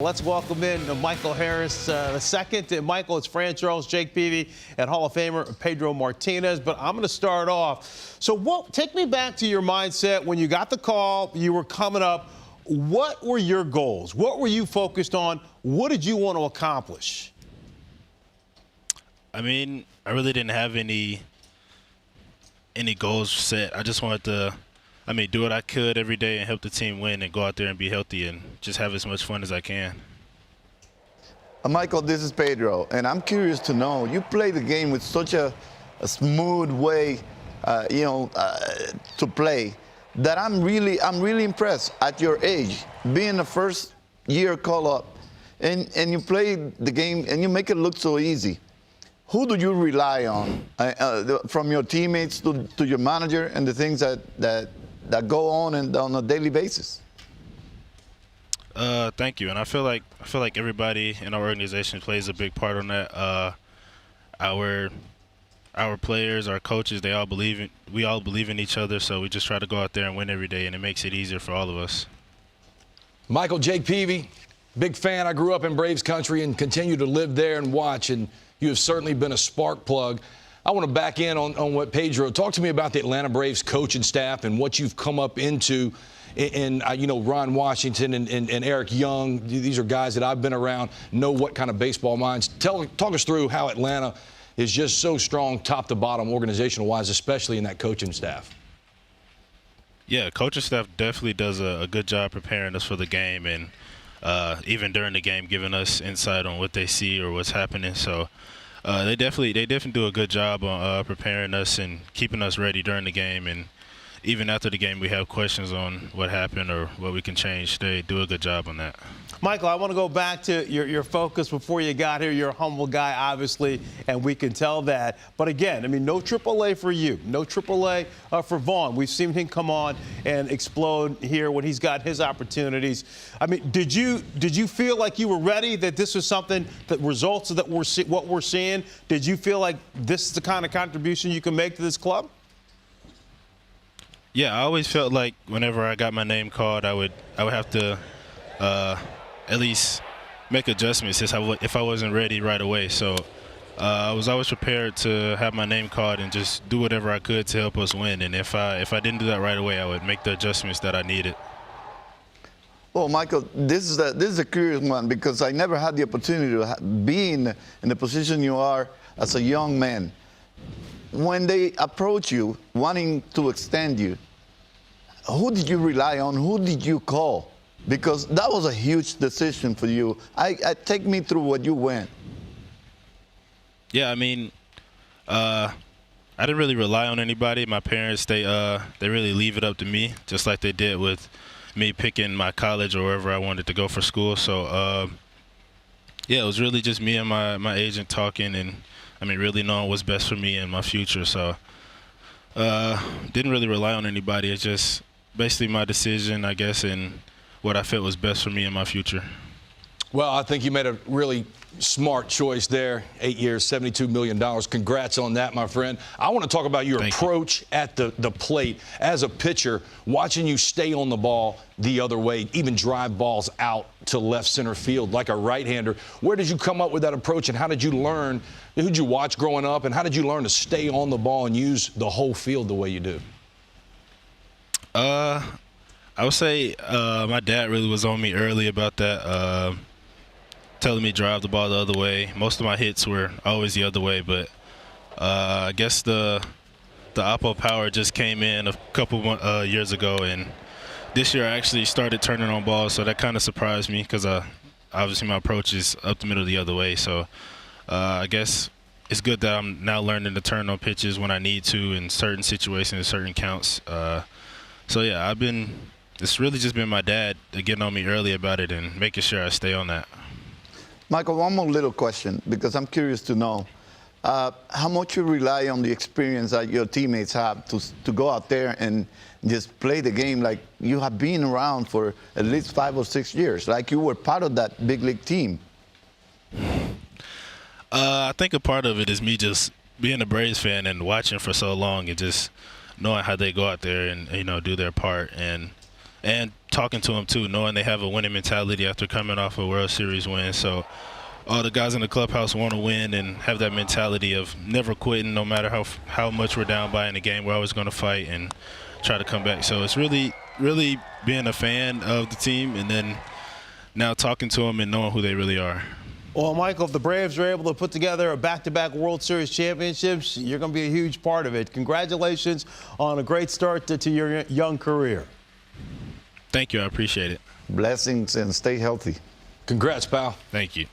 Let's welcome in Michael Harris II. And Michael, it's Fran Charles, Jake Peavy, and Hall of Famer Pedro Martinez. But I'm going to start off. So take me back to your mindset when you got the call, you were coming up. What were your goals? What were you focused on? What did you want to accomplish? I mean, I really didn't have any goals set. I just wanted to do what I could every day and help the team win and go out there and be healthy and just have as much fun as I can. Michael, this is Pedro, and I'm curious to know, you play the game with such a smooth way, to play, that I'm really impressed at your age, being a first-year call-up, and you play the game and you make it look so easy. Who do you rely on, from your teammates to your manager and the things that go on a daily basis? Thank you, and I feel like everybody in our organization plays a big part on that. Our players, our coaches, we all believe in each other, so we just try to go out there and win every day, and it makes it easier for all of us. Michael, Jake Peavy, big fan. I grew up in Braves country and continue to live there and watch, and you have certainly been a spark plug. I want to back in on what Pedro. Talk to me about the Atlanta Braves coaching staff and what you've come up into. And Ron Washington and Eric Young, these are guys that I've been around, know what kind of baseball minds. Talk us through how Atlanta is just so strong top to bottom organizational-wise, especially in that coaching staff. Yeah, coaching staff definitely does a good job preparing us for the game, and even during the game giving us insight on what they see or what's happening. So they definitely do a good job on preparing us and keeping us ready during the game, and even after the game we have questions on what happened or what we can change. They do a good job on that. Michael, I want to go back to your focus before you got here. You're a humble guy, obviously, and we can tell that. But again, no AAA for you, no AAA for Vaughn. We've seen him come on and explode here when he's got his opportunities. Did you feel like you were ready, that this was something, that results that what we're seeing? Did you feel like this is the kind of contribution you can make to this club? Yeah, I always felt like whenever I got my name called, I would have to at least make adjustments if I wasn't ready right away. So I was always prepared to have my name called and just do whatever I could to help us win. And if I didn't do that right away, I would make the adjustments that I needed. Well, Michael, this is a curious one, because I never had the opportunity to be in the position you are as a young man. When they approach you wanting to extend you, who did you rely on? Who did you call? Because that was a huge decision for you. Take me through what you went. Yeah, I didn't really rely on anybody. My parents, they really leave it up to me, just like they did with me picking my college or wherever I wanted to go for school. So, yeah, it was really just me and my agent talking, and really knowing what's best for me and my future. So, didn't really rely on anybody. It's just basically my decision, I guess, and what I felt was best for me and my future. Well, I think you made a really smart choice there. 8 years, $72 million. Congrats on that, my friend. I want to talk about your approach at the plate as a pitcher, watching you stay on the ball the other way, even drive balls out to left center field like a right-hander. Where did you come up with that approach, and how did you learn? Who did you watch growing up, and how did you learn to stay on the ball and use the whole field the way you do? I would say my dad really was on me early about that, telling me drive the ball the other way. Most of my hits were always the other way, but I guess the oppo power just came in a couple years ago, and this year I actually started turning on balls, so that kind of surprised me, because obviously my approach is up the middle the other way. So I guess it's good that I'm now learning to turn on pitches when I need to in certain situations, certain counts. So yeah, it's really just been my dad getting on me early about it and making sure I stay on that. Michael, one more little question, because I'm curious to know how much you rely on the experience that your teammates have to go out there and just play the game like you have been around for at least 5 or 6 years, like you were part of that big league team. I think a part of it is me just being a Braves fan and watching for so long and just knowing how they go out there and do their part. And and talking to them too, knowing they have a winning mentality after coming off a World Series win. So all the guys in the clubhouse want to win and have that mentality of never quitting, no matter how much we're down by in the game. We're always going to fight and try to come back. So it's really being a fan of the team, and then now talking to them and knowing who they really are. Well, Michael, if the Braves are able to put together a back-to-back World Series championships, you're going to be a huge part of it. Congratulations on a great start to your young career. Thank you. I appreciate it. Blessings and stay healthy. Congrats, pal. Thank you.